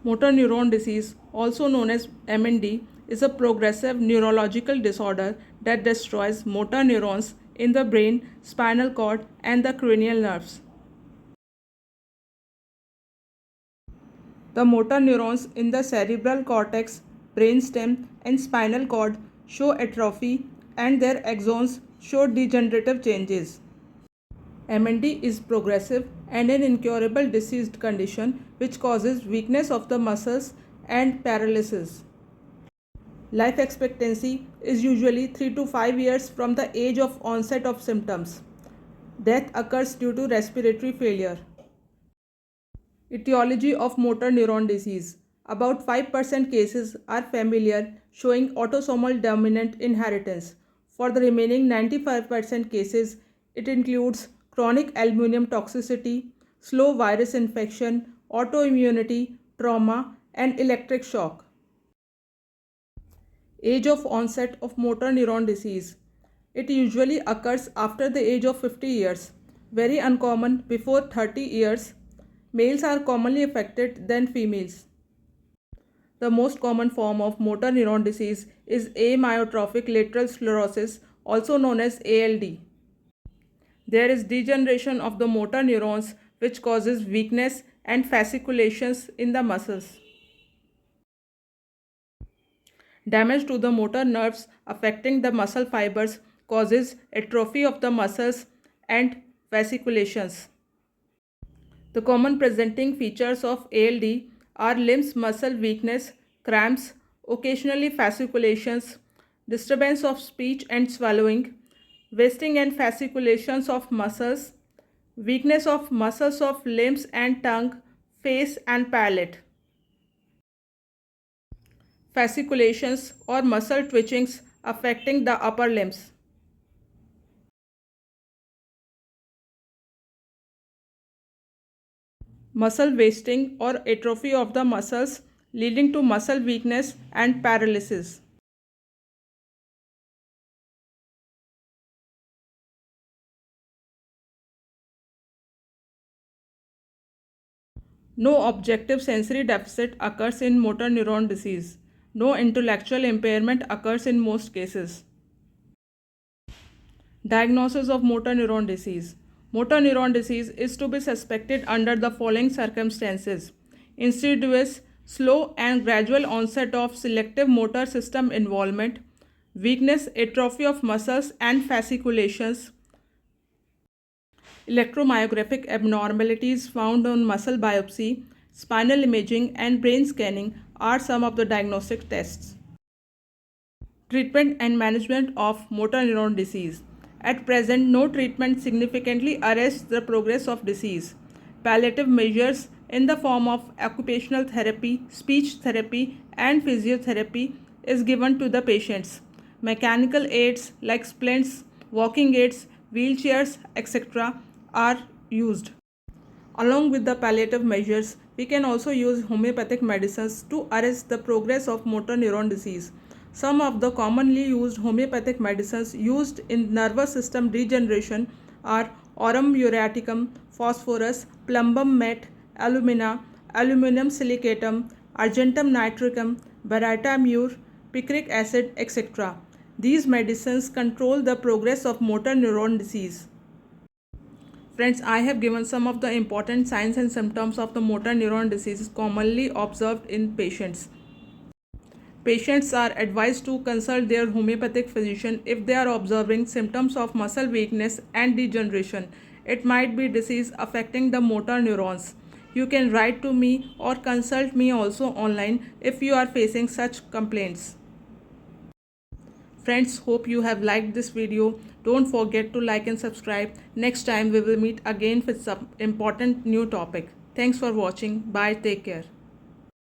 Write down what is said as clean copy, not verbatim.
Motor neuron disease, also known as MND, is a progressive neurological disorder that destroys motor neurons in the brain, spinal cord, and the cranial nerves. The motor neurons in the cerebral cortex, brainstem, and spinal cord show atrophy, and their axons show degenerative changes. MND is progressive and an incurable diseased condition which causes weakness of the muscles and paralysis. Life expectancy is usually 3 to 5 years from the age of onset of symptoms. Death occurs due to respiratory failure. Etiology of motor neuron disease. About 5% cases are familial, showing autosomal dominant inheritance. For the remaining 95% cases, it includes chronic aluminum toxicity, slow virus infection, autoimmunity, trauma, and electric shock. Age of onset of motor neuron disease. It usually occurs after the age of 50 years, very uncommon before 30 years. Males are commonly affected than females. The most common form of motor neuron disease is amyotrophic lateral sclerosis, also known as ALD. There is degeneration of the motor neurons which causes weakness and fasciculations in the muscles. Damage to the motor nerves affecting the muscle fibers causes atrophy of the muscles and fasciculations. The common presenting features of ALD are limbs muscle weakness, cramps, occasionally fasciculations, disturbance of speech and swallowing, wasting and fasciculations of muscles, weakness of muscles of limbs and tongue, face and palate. Fasciculations or muscle twitchings affecting the upper limbs. Muscle wasting or atrophy of the muscles leading to muscle weakness and paralysis. No objective sensory deficit occurs in motor neuron disease. No intellectual impairment occurs in most cases. Diagnosis of motor neuron disease. Motor neuron disease is to be suspected under the following circumstances: insidious, slow, and gradual onset of selective motor system involvement, weakness, atrophy of muscles and fasciculations, electromyographic abnormalities found on muscle biopsy, spinal imaging, and brain scanning are some of the diagnostic tests. Treatment and management of motor neuron disease. At present, no treatment significantly arrests the progress of disease. Palliative measures in the form of occupational therapy, speech therapy, and physiotherapy is given to the patients. Mechanical aids like splints, walking aids, wheelchairs, etc. are used. Along with the palliative measures, we can also use homeopathic medicines to arrest the progress of motor neuron disease. Some of the commonly used homeopathic medicines used in nervous system degeneration are aurum uriaticum, phosphorus, plumbum met, alumina, aluminum silicatum, argentum nitricum, baryta mur, picric acid, etc. These medicines control the progress of motor neuron disease. Friends, I have given some of the important signs and symptoms of the motor neuron disease commonly observed in patients. Patients are advised to consult their homeopathic physician if they are observing symptoms of muscle weakness and degeneration. It might be disease affecting the motor neurons. You can write to me or consult me also online if you are facing such complaints. Friends, hope you have liked this video. Don't forget to like and subscribe. Next time we will meet again with some important new topic. Thanks for watching. Bye. Take care.